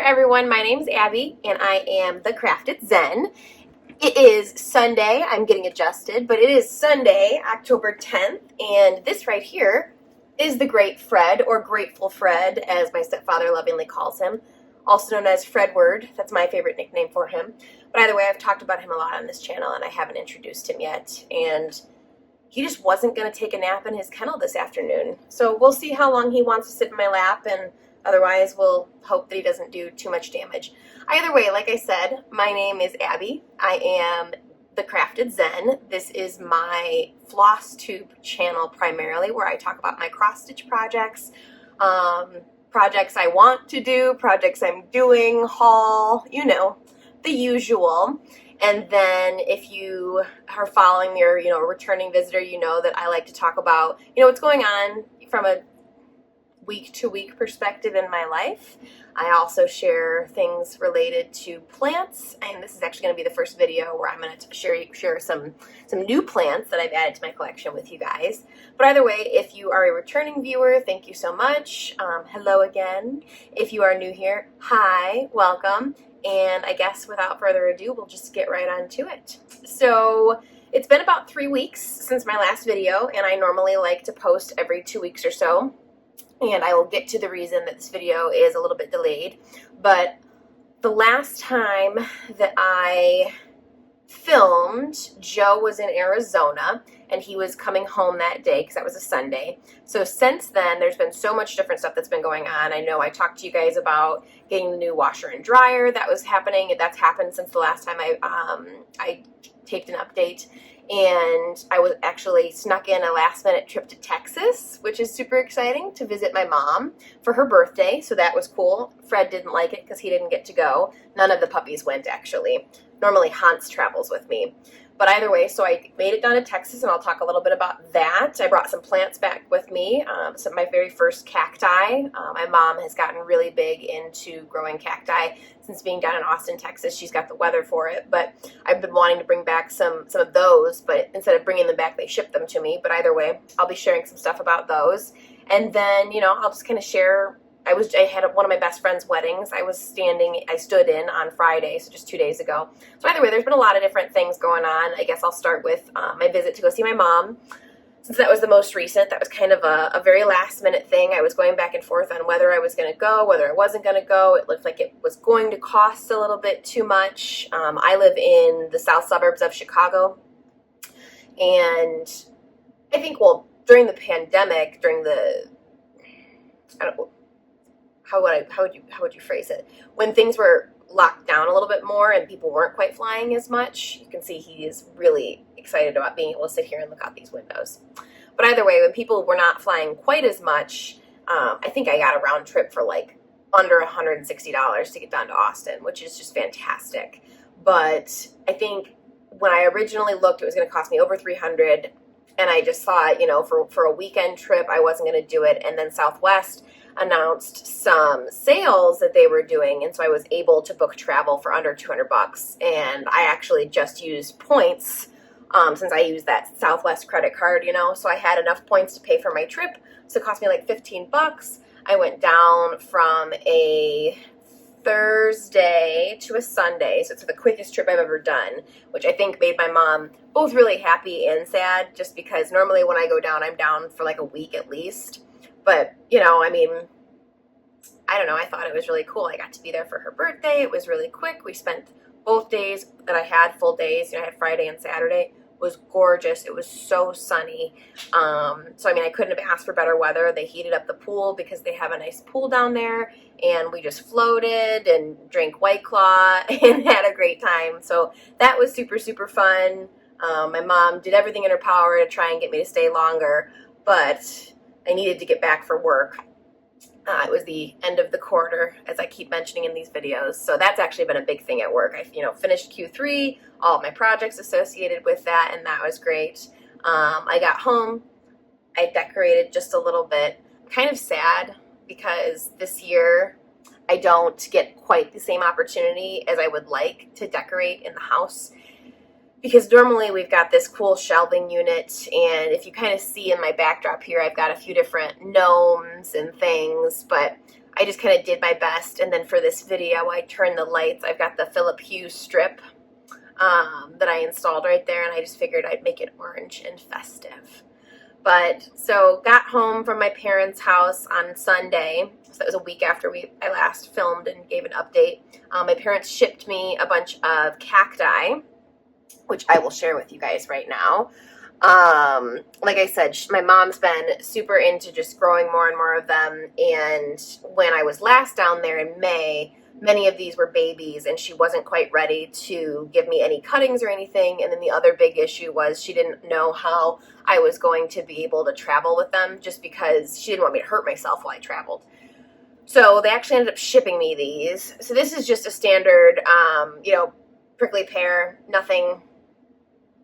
everyone, my name's Abby and I am the Crafted Zen. It is Sunday, I'm getting adjusted, but it is Sunday, October 10th, and this right here is the Great Fred, or Grateful Fred, as my stepfather lovingly calls him, also known as Fredward. That's my favorite nickname for him. But either way, I've talked about him a lot on this channel and I haven't introduced him yet, and he just wasn't going to take a nap in his kennel this afternoon. So we'll see how long he wants to sit in my lap, and otherwise we'll hope that he doesn't do too much damage. Either way, like I said, my name is Abby. I am the Crafted Zen. This is my Flosstube channel primarily, where I talk about my cross-stitch projects, projects I want to do, projects I'm doing, haul, you know, the usual. And then if you are following me or, a returning visitor, you know that I like to talk about, what's going on from a week-to-week perspective in my life. I also share things related to plants, and this is actually going to be the first video where I'm going to share some new plants that I've added to my collection with you guys. But either way, if you are a returning viewer, thank you so much. Hello again. If you are new here, hi, welcome. And I guess without further ado, we'll just get right on to it. So it's been about 3 weeks since my last video, and I normally like to post every 2 weeks or so. And I will get to the reason that this video is a little bit delayed. But the last time that I filmed, Joe was in Arizona, and he was coming home that day because that was a Sunday. So since then, there's been so much different stuff that's been going on. I know I talked to you guys about getting the new washer and dryer that was happening. That's happened since the last time I taped an update. And I was actually snuck in a last-minute trip to Texas, which is super exciting, to visit my mom for her birthday, so that was cool. Fred didn't like it because he didn't get to go. None of the puppies went, actually. Normally, Hans travels with me. But either way, so I made it down to Texas, and I'll talk a little bit about that. I brought some plants back with me, some of my very first cacti. My mom has gotten really big into growing cacti since being down in Austin, Texas. She's got the weather for it, but I've been wanting to bring back some of those, but instead of bringing them back, they shipped them to me. But either way, I'll be sharing some stuff about those. And then, I'll just kind of share. I had one of my best friend's weddings. I stood in on Friday, so just 2 days ago. So either way, there's been a lot of different things going on. I guess I'll start with my visit to go see my mom. Since that was the most recent, that was kind of a very last minute thing. I was going back and forth on whether I was going to go, whether I wasn't going to go. It looked like it was going to cost a little bit too much. I live in the south suburbs of Chicago. And I think, during the pandemic, how would you phrase it? When things were locked down a little bit more and people weren't quite flying as much, you can see he is really excited about being able to sit here and look out these windows. But either way, when people were not flying quite as much, I think I got a round trip for like under $160 to get down to Austin, which is just fantastic. But I think when I originally looked, it was going to cost me over $300, and I just thought, for a weekend trip, I wasn't going to do it. And then Southwest announced some sales that they were doing, and so I was able to book travel for under $200. And I actually just used points since I used that Southwest credit card, so I had enough points to pay for my trip. So it cost me like $15. I went down from a Thursday to a Sunday, so it's the quickest trip I've ever done, which I think made my mom both really happy and sad, just because normally when I go down, I'm down for like a week at least. But, I don't know, I thought it was really cool. I got to be there for her birthday. It was really quick. We spent both days that I had, full days. I had Friday and Saturday. It was gorgeous. It was so sunny. So, I couldn't have asked for better weather. They heated up the pool because they have a nice pool down there. And we just floated and drank White Claw and had a great time. So that was super, super fun. My mom did everything in her power to try and get me to stay longer, but I needed to get back for work. It was the end of the quarter, as I keep mentioning in these videos. So that's actually been a big thing at work. I finished Q3, all of my projects associated with that, and that was great. I got home. I decorated just a little bit. Kind of sad because this year I don't get quite the same opportunity as I would like to decorate in the house. because normally we've got this cool shelving unit, and if you kind of see in my backdrop here, I've got a few different gnomes and things, but I just kind of did my best. And then for this video, I turned the lights. I've got the Philip Hue strip that I installed right there, and I just figured I'd make it orange and festive. But so got home from my parents' house on Sunday. So that was a week after I last filmed and gave an update. My parents shipped me a bunch of cacti, which I will share with you guys right now. Like I said, my mom's been super into just growing more and more of them. And when I was last down there in May, many of these were babies, and she wasn't quite ready to give me any cuttings or anything. And then the other big issue was she didn't know how I was going to be able to travel with them, just because she didn't want me to hurt myself while I traveled. So they actually ended up shipping me these. So this is just a standard, prickly pear, nothing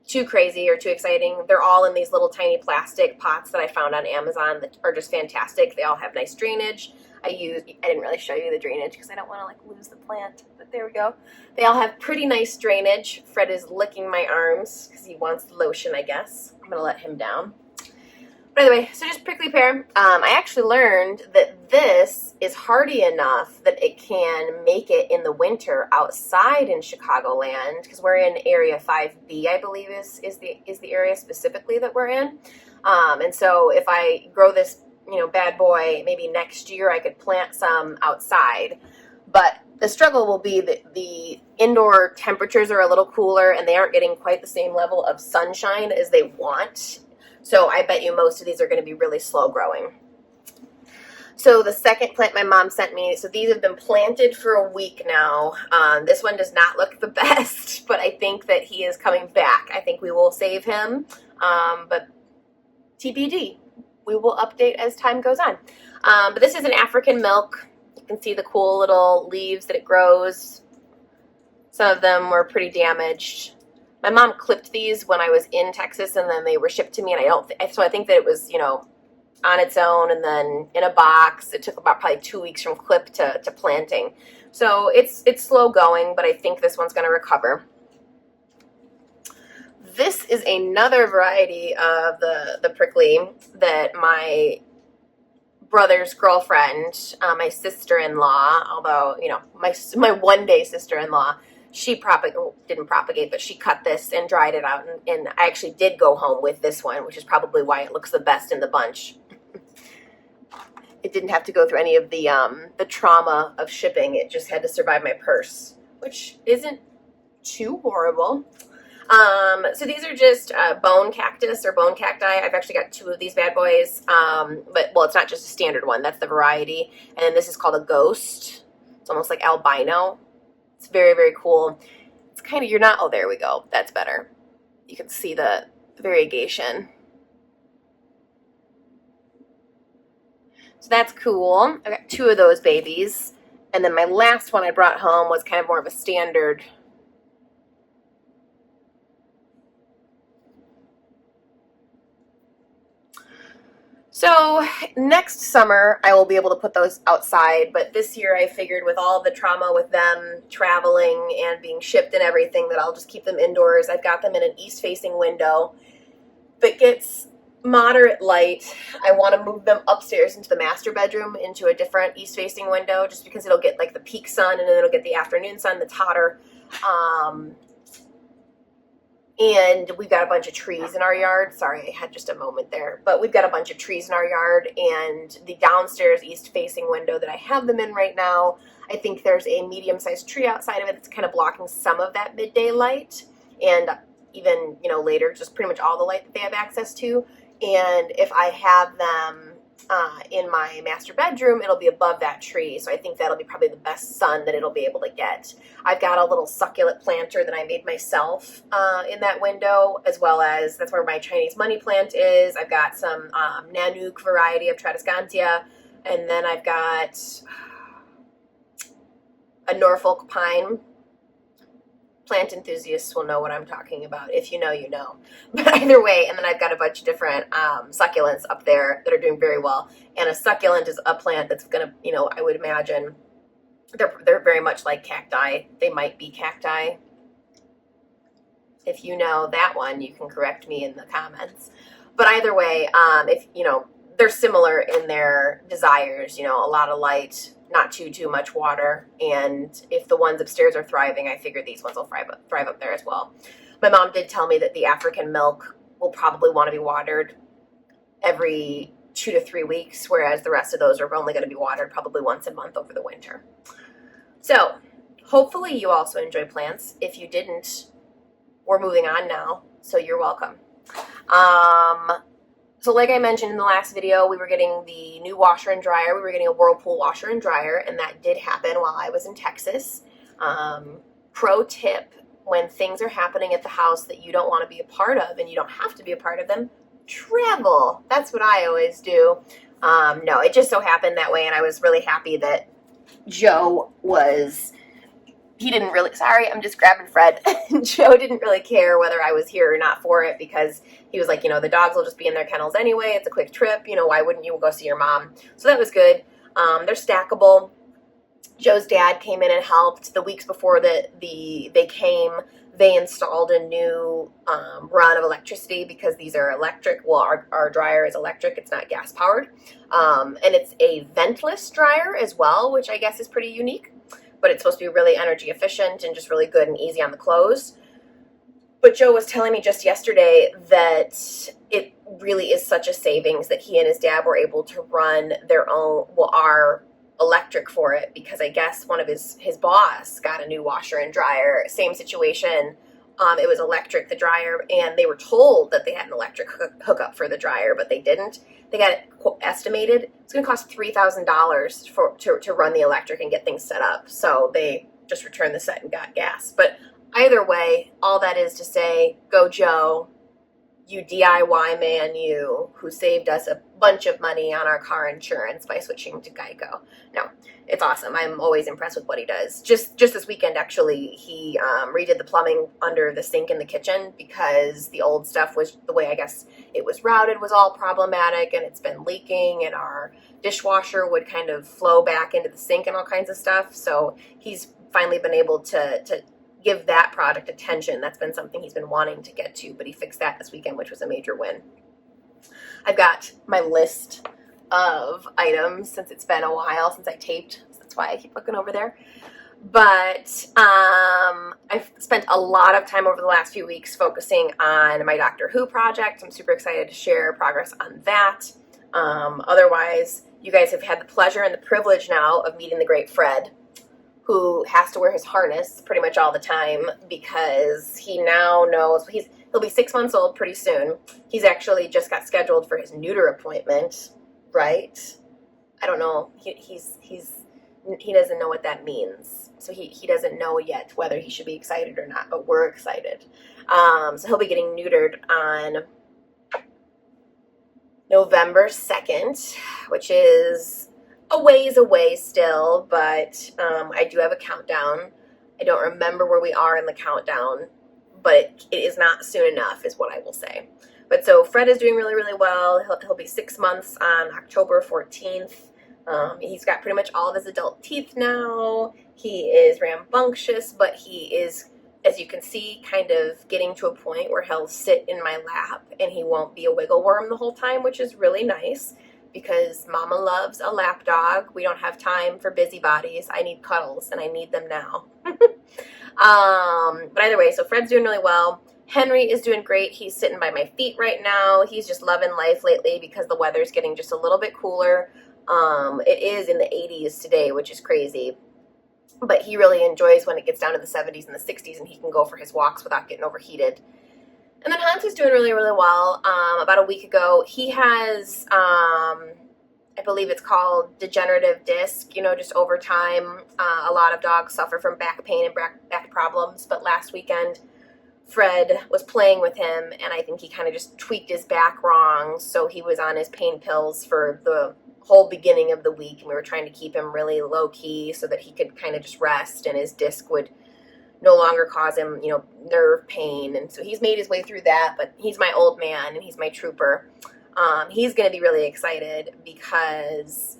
too crazy or too exciting. They're all in these little tiny plastic pots that I found on Amazon that are just fantastic. They all have nice drainage. I didn't really show you the drainage because I don't want to lose the plant, but there we go. They all have pretty nice drainage. Fred is licking my arms because he wants lotion, I guess. I'm gonna let him down. But anyway, so just prickly pear. I actually learned that this is hardy enough that it can make it in the winter outside in Chicagoland, because we're in area 5B, I believe is the area specifically that we're in. And so if I grow this, bad boy, maybe next year I could plant some outside. But the struggle will be that the indoor temperatures are a little cooler and they aren't getting quite the same level of sunshine as they want. So I bet you most of these are going to be really slow growing. So the second plant my mom sent me, so these have been planted for a week now. This one does not look the best, but I think that he is coming back. I think we will save him, but TBD. We will update as time goes on. But this is an African milk. You can see the cool little leaves that it grows. Some of them were pretty damaged. My mom clipped these when I was in Texas, and then they were shipped to me, and so I think that it was, on its own and then in a box. It took about probably 2 weeks from clip to planting. So it's slow going, but I think this one's going to recover. This is another variety of the prickly that my brother's girlfriend, my sister-in-law, although, my one-day sister-in-law, she didn't propagate, but she cut this and dried it out, and I actually did go home with this one, which is probably why it looks the best in the bunch. It didn't have to go through any of the trauma of shipping. It just had to survive my purse, which isn't too horrible. So these are just bone cactus or bone cacti. I've actually got 2 of these bad boys, but it's not just a standard one. That's the variety, and then this is called a ghost. It's almost like albino. It's very, very cool. It's kind of, oh, there we go. That's better. You can see the variegation. So that's cool. I got 2 of those babies. And then my last one I brought home was kind of more of a standard. So next summer, I will be able to put those outside, but this year I figured with all the trauma with them traveling and being shipped and everything that I'll just keep them indoors. I've got them in an east-facing window that gets moderate light. I want to move them upstairs into the master bedroom into a different east-facing window just because it'll get the peak sun and then it'll get the afternoon sun that's hotter. And we've got a bunch of trees in our yard. Sorry, I had just a moment there. But we've got a bunch of trees in our yard, and the downstairs east-facing window that I have them in right now, I think there's a medium-sized tree outside of it that's kind of blocking some of that midday light, and even, later, just pretty much all the light that they have access to. And if I have them in my master bedroom, it'll be above that tree. So I think that'll be probably the best sun that it'll be able to get. I've got a little succulent planter that I made myself in that window, as well as that's where my Chinese money plant is. I've got some Nanook variety of Tradescantia, and then I've got a Norfolk pine. Plant enthusiasts will know what I'm talking about. If you know, you know. But either way, and then I've got a bunch of different succulents up there that are doing very well. And a succulent is a plant that's going to, I would imagine, they're very much like cacti. They might be cacti. If you know that one, you can correct me in the comments. But either way, if they're similar in their desires, a lot of light, not too much water. And if the ones upstairs are thriving, I figure these ones will thrive up there as well. My mom did tell me that the African milk will probably want to be watered every 2 to 3 weeks, whereas the rest of those are only going to be watered probably once a month over the winter. So hopefully you also enjoy plants. If you didn't, we're moving on now, so you're welcome. So like I mentioned in the last video, we were getting the new washer and dryer. We were getting a Whirlpool washer and dryer, and that did happen while I was in Texas. Pro tip, when things are happening at the house that you don't want to be a part of, and you don't have to be a part of them, travel. That's what I always do. No, it just so happened that way, and I was really happy that Joe was... He didn't really, sorry, I'm just grabbing Fred. Joe didn't really care whether I was here or not for it, because he was like, the dogs will just be in their kennels anyway. It's a quick trip. Why wouldn't you go see your mom? So that was good. They're stackable. Joe's dad came in and helped. The weeks before they came, they installed a new run of electricity, because these are electric. Well, our dryer is electric. It's not gas powered. And it's a ventless dryer as well, which I guess is pretty unique. But it's supposed to be really energy efficient and just really good and easy on the clothes. But Joe was telling me just yesterday that it really is such a savings that he and his dad were able to run their own, our electric for it, because I guess one of his boss got a new washer and dryer. Same situation. It was electric, the dryer, and they were told that they had an electric hookup for the dryer, but they didn't. They got it estimated. It's going to cost $3,000 to run the electric and get things set up. So they just returned the set and got gas. But either way, all that is to say, go Joe, you DIY man, you, who saved us a bunch of money on our car insurance by switching to Geico. No, it's awesome. I'm always impressed with what he does. Just this weekend, actually, he redid the plumbing under the sink in the kitchen, because the old stuff was, the way I guess it was routed, was all problematic, and it's been leaking, and our dishwasher would kind of flow back into the sink and all kinds of stuff. So he's finally been able to give that product attention. That's been something he's been wanting to get to, but he fixed that this weekend, which was a major win. I've got my list of items, since it's been a while since I taped. So that's why I keep looking over there. But I've spent a lot of time over the last few weeks focusing on my Doctor Who project. I'm super excited to share progress on that. Otherwise, you guys have had the pleasure and the privilege now of meeting the great Fred, who has to wear his harness pretty much all the time, because he now knows he'll be 6 months old pretty soon. He's actually just got scheduled for his neuter appointment, right? I don't know. He doesn't know what that means. So he doesn't know yet whether he should be excited or not, but we're excited. So he'll be getting neutered on November 2nd, which is a ways away still, but I do have a countdown. I don't remember where we are in the countdown, but it is not soon enough, is what I will say. But so Fred is doing really, really well. He'll be 6 months on October 14th. He's got pretty much all of his adult teeth now. He is rambunctious, but he is, as you can see, kind of getting to a point where he'll sit in my lap and he won't be a wiggle worm the whole time, which is really nice, because Mama loves a lap dog. We don't have time for busybodies. I need cuddles, and I need them now. But either way, so Fred's doing really well. Henry is doing great. He's sitting by my feet right now. He's just loving life lately, because the weather's getting just a little bit cooler. It is in the 80s today, which is crazy. But he really enjoys when it gets down to the 70s and the 60s, and he can go for his walks without getting overheated. And then Hans is doing really, really well. About a week ago, he has, I believe it's called degenerative disc. Just over time, a lot of dogs suffer from back pain and back problems. But last weekend, Fred was playing with him, and I think he kind of just tweaked his back wrong. So he was on his pain pills for the whole beginning of the week, and we were trying to keep him really low key so that he could kind of just rest, and his disc would no longer cause him, nerve pain. And so he's made his way through that, but he's my old man and he's my trooper. He's going to be really excited, because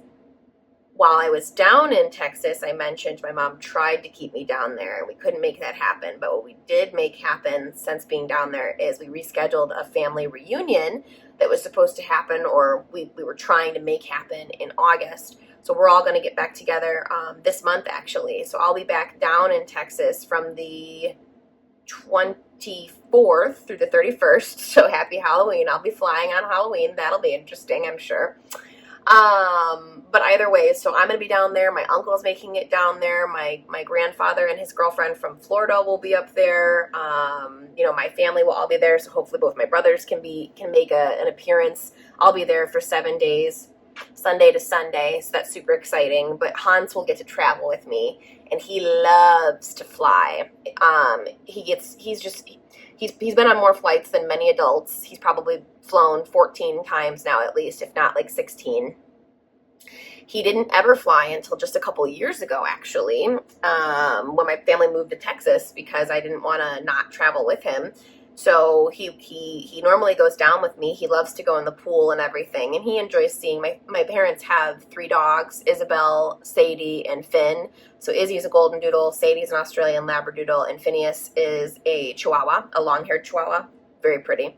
while I was down in Texas, I mentioned my mom tried to keep me down there, and we couldn't make that happen. But what we did make happen since being down there is we rescheduled a family reunion that was supposed to happen, or we were trying to make happen in August. So we're all going to get back together this month, actually. So I'll be back down in Texas from the 24th through the 31st. So happy Halloween. I'll be flying on Halloween. That'll be interesting, I'm sure. But either way, so I'm going to be down there. My uncle's making it down there. My grandfather and his girlfriend from Florida will be up there. My family will all be there. So hopefully both my brothers can make an appearance. I'll be there for 7 days, Sunday to Sunday. So that's super exciting. But Hans will get to travel with me, and he loves to fly. He's been on more flights than many adults. He's probably flown 14 times now, at least, if not like 16. He didn't ever fly until just a couple of years ago, actually, when my family moved to Texas, because I didn't want to not travel with him. So he normally goes down with me. He loves to go in the pool and everything, and he enjoys seeing my parents have 3 dogs, Isabel, Sadie, and Finn. So Izzy's a golden doodle, Sadie's an Australian labradoodle, and Phineas is a chihuahua, a long-haired chihuahua. Very pretty.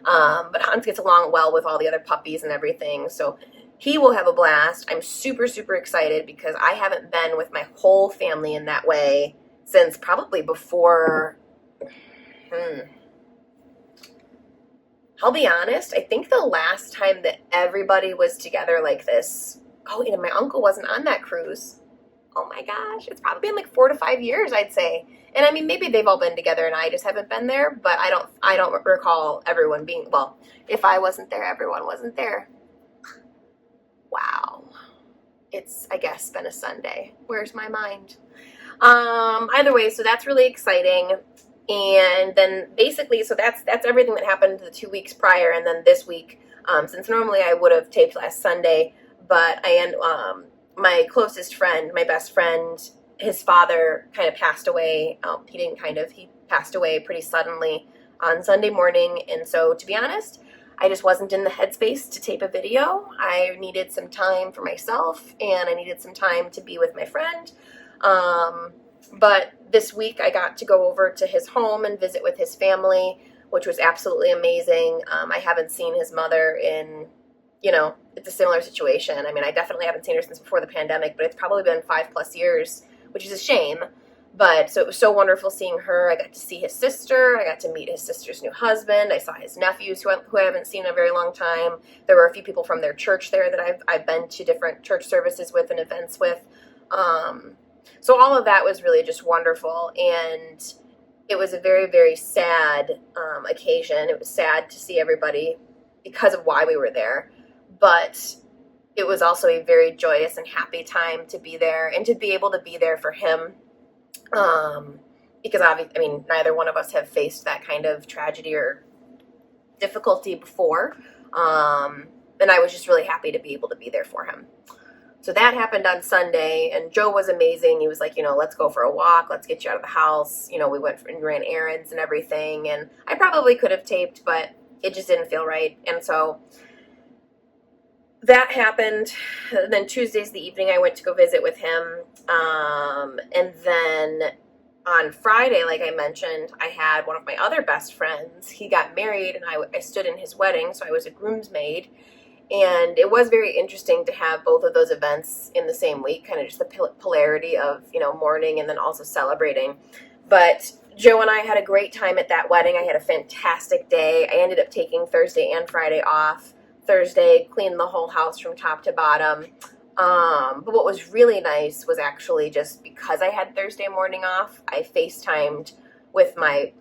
But Hans gets along well with all the other puppies and everything, so he will have a blast. I'm super, super excited because I haven't been with my whole family in that way since probably before, I'll be honest, I think the last time that everybody was together like this, and my uncle wasn't on that cruise. Oh my gosh, it's probably been like 4 to 5 years, I'd say. And I mean, maybe they've all been together and I just haven't been there, but I don't recall everyone being, well, if I wasn't there, everyone wasn't there. Wow. It's, I guess, been a Sunday. Where's my mind? Either way, so that's really exciting. And then basically, so that's everything that happened the 2 weeks prior. And then this week, since normally I would have taped last Sunday, but my closest friend, my best friend, his father kind of passed away. He passed away pretty suddenly on Sunday morning. And so, to be honest, I just wasn't in the headspace to tape a video. I needed some time for myself, and I needed some time to be with my friend. But this week I got to go over to his home and visit with his family, which was absolutely amazing. I haven't seen his mother in, it's a similar situation. I mean, I definitely haven't seen her since before the pandemic, but it's probably been 5+ years, which is a shame. But so it was so wonderful seeing her. I got to see his sister. I got to meet his sister's new husband. I saw his nephews who I haven't seen in a very long time. There were a few people from their church there that I've been to different church services with and events with. So all of that was really just wonderful. And it was a very, very sad occasion. It was sad to see everybody because of why we were there. But it was also a very joyous and happy time to be there and to be able to be there for him. Because obviously, neither one of us have faced that kind of tragedy or difficulty before. And I was just really happy to be able to be there for him. So that happened on Sunday, and Joe was amazing. He was like, let's go for a walk. Let's get you out of the house. We went and ran errands and everything. And I probably could have taped, but it just didn't feel right. And so that happened. And then Tuesday's the evening I went to go visit with him. And then on Friday, like I mentioned, I had one of my other best friends. He got married, and I stood in his wedding, so I was a groomsmaid. And it was very interesting to have both of those events in the same week, kind of just the polarity of, mourning and then also celebrating. But Joe and I had a great time at that wedding. I had a fantastic day. I ended up taking Thursday and Friday off. Thursday, cleaned the whole house from top to bottom. But what was really nice was actually just because I had Thursday morning off, I FaceTimed with my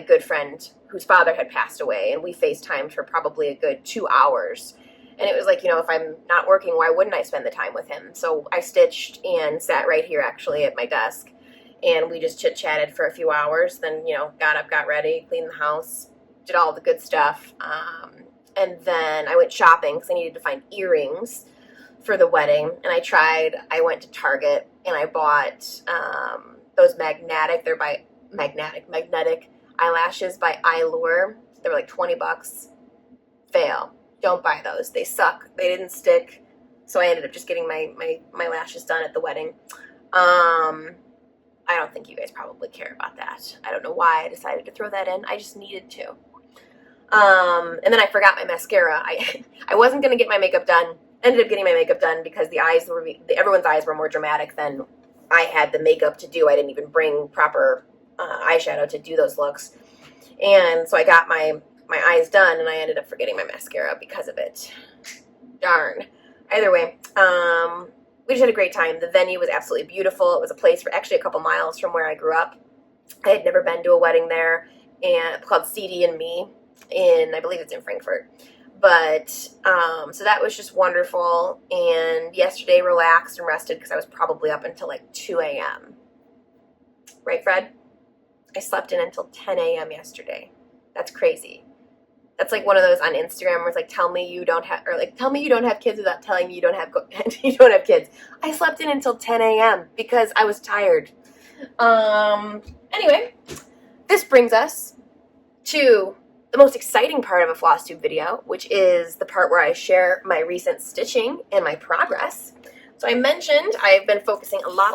good friend whose father had passed away, and we FaceTimed for probably a good 2 hours. And it was like, if I'm not working, why wouldn't I spend the time with him? So I stitched and sat right here actually at my desk, and we just chit-chatted for a few hours. Then, got up, got ready, cleaned the house, did all the good stuff. And then I went shopping because I needed to find earrings for the wedding. And I went to Target, and I bought those magnetic eyelashes by Eyelure. They were like $20. Fail. Don't buy those. They suck. They didn't stick. So I ended up just getting my lashes done at the wedding. I don't think you guys probably care about that. I don't know why I decided to throw that in. I just needed to. And then I forgot my mascara. I wasn't going to get my makeup done. Ended up getting my makeup done because everyone's eyes were more dramatic than I had the makeup to do. I didn't even bring proper eyeshadow to do those looks. And so I got my eyes done, and I ended up forgetting my mascara because of it. Darn. Either way, we just had a great time. The venue was absolutely beautiful. It was a place for actually a couple miles from where I grew up. I had never been to a wedding there, and called CD and Me, I believe it's in Frankfurt. But so that was just wonderful. And yesterday, relaxed and rested because I was probably up until like 2 a.m. Right, Fred? I slept in until 10 a.m. yesterday. That's crazy. That's like one of those on Instagram where it's like, tell me you don't have kids without telling me you don't have kids. I slept in until 10 a.m. because I was tired. Anyway, this brings us to the most exciting part of a Flosstube video, which is the part where I share my recent stitching and my progress. So I mentioned I've been focusing a lot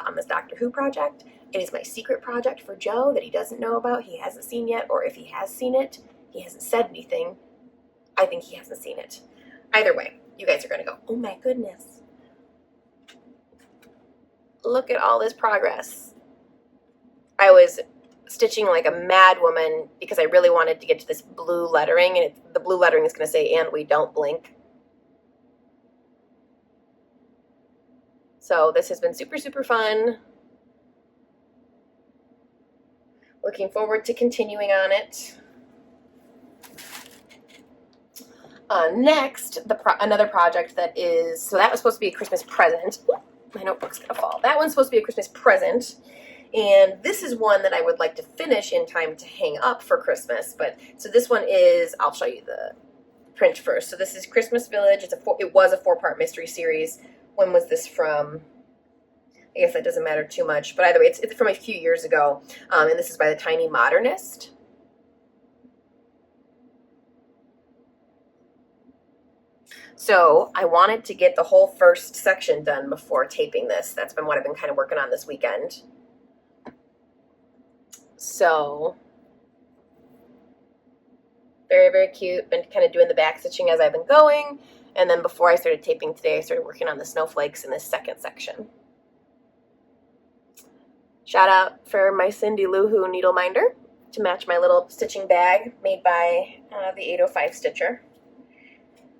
on this Doctor Who project. It is my secret project for Joe that he doesn't know about, he hasn't seen yet, or if he has seen it, he hasn't said anything. I think he hasn't seen it. Either way, you guys are going to go, oh my goodness. Look at all this progress. I was stitching like a mad woman because I really wanted to get to this blue lettering, and the blue lettering is going to say, and we don't blink. So this has been super, super fun. Looking forward to continuing on it. Next, another project that was supposed to be a Christmas present. My notebook's gonna fall. That one's supposed to be a Christmas present. And this is one that I would like to finish in time to hang up for Christmas. So this one is, I'll show you the print first. So this is Christmas Village. It was a 4-part mystery series. When was this from? I guess that doesn't matter too much. But either way, it's from a few years ago. And this is by the Tiny Modernist. So I wanted to get the whole first section done before taping this. That's been what I've been kind of working on this weekend. So very, very cute. Been kind of doing the back stitching as I've been going. And then before I started taping today, I started working on the snowflakes in this second section. Shout out for my Cindy Lou Who needle minder to match my little stitching bag made by the 805 Stitcher.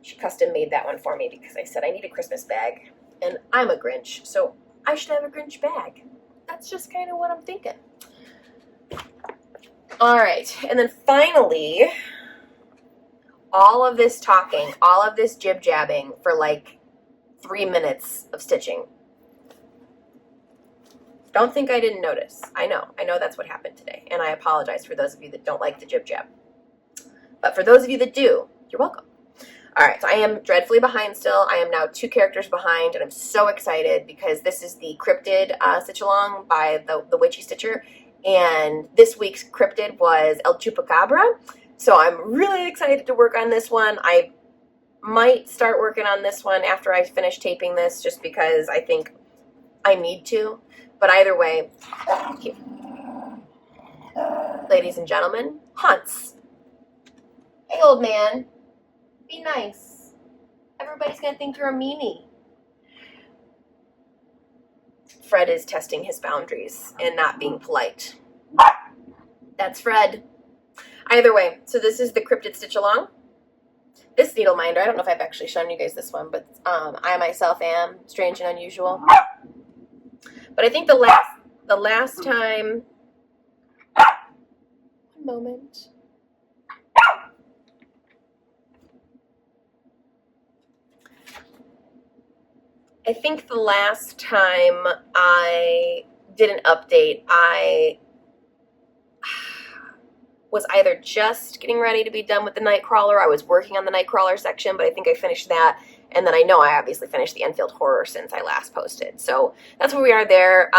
She custom made that one for me because I said I need a Christmas bag. And I'm a Grinch, so I should have a Grinch bag. That's just kind of what I'm thinking. All right, and then finally, all of this talking, all of this jib-jabbing for like 3 minutes of stitching. Don't think I didn't notice. I know that's what happened today, and I apologize for those of you that don't like the jib-jab. But for those of you that do, you're welcome. All right, so I am dreadfully behind still. I am now 2 characters behind, and I'm so excited because this is the cryptid stitch-along by the Witchy Stitcher, and this week's cryptid was El Chupacabra, so I'm really excited to work on this one. I might start working on this one after I finish taping this just because I think I need to, but either way, ladies and gentlemen, Hunts. Hey, old man. Be nice. Everybody's going to think you're a meanie. Fred is testing his boundaries and not being polite. That's Fred. Either way, so this is the Cryptid Stitch Along. This needle minder, I don't know if I've actually shown you guys this one, but I myself am strange and unusual. But I think the last time... One moment. I think the last time I did an update, I was either just getting ready to be done with the Nightcrawler, I was working on the Nightcrawler section, but I think I finished that, and then I know I obviously finished the Enfield Horror since I last posted. So that's where we are there.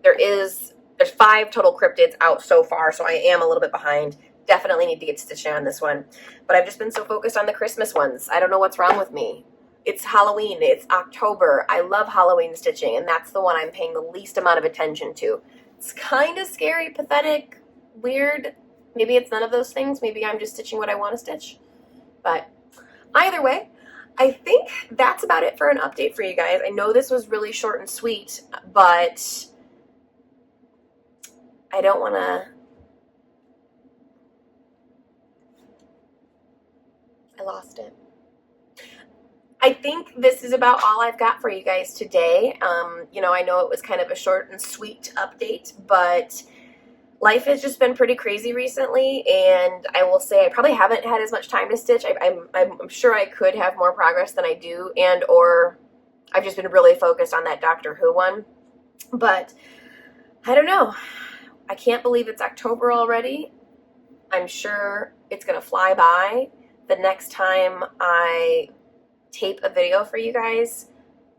There's 5 total cryptids out so far, so I am a little bit behind. Definitely need to get stitching on this one. But I've just been so focused on the Christmas ones. I don't know what's wrong with me. it's Halloween, it's October. I love Halloween stitching, and that's the one I'm paying the least amount of attention to. It's kind of scary, pathetic, weird. Maybe it's none of those things. Maybe I'm just stitching what I want to stitch. But either way, I think that's about it for an update for you guys. I know this was really short and sweet, but I don't want to... I lost it. I think this is about all I've got for you guys today. You know, I know it was kind of a short and sweet update, but life has just been pretty crazy recently, and I will say I probably haven't had as much time to stitch. I'm sure I could have more progress than I do, and or I've just been really focused on that Doctor Who one. But I don't know. I can't believe it's October already. I'm sure it's going to fly by. The next time I tape a video for you guys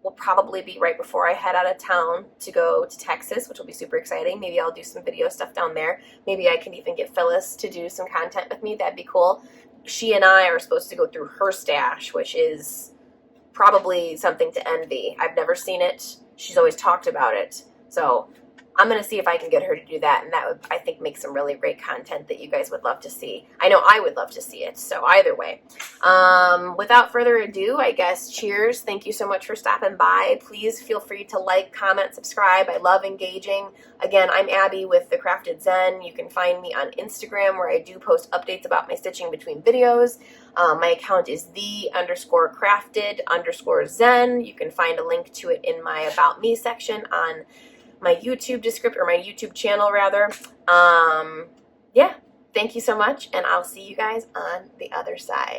will probably be right before I head out of town to go to Texas, which will be super exciting. Maybe I'll do some video stuff down there. Maybe I can even get Phyllis to do some content with me. That'd be cool. She and I are supposed to go through her stash, which is probably something to envy. I've never seen it. She's always talked about it. So I'm going to see if I can get her to do that, and that would, I think, make some really great content that you guys would love to see. I know I would love to see it, so either way. Without further ado, I guess, cheers. Thank you so much for stopping by. Please feel free to like, comment, subscribe. I love engaging. Again, I'm Abby with The Crafted Zen. You can find me on Instagram, where I do post updates about my stitching between videos. My account is the_crafted_zen. You can find a link to it in my About Me section on my YouTube description, or my YouTube channel rather. Yeah, thank you so much, and I'll see you guys on the other side.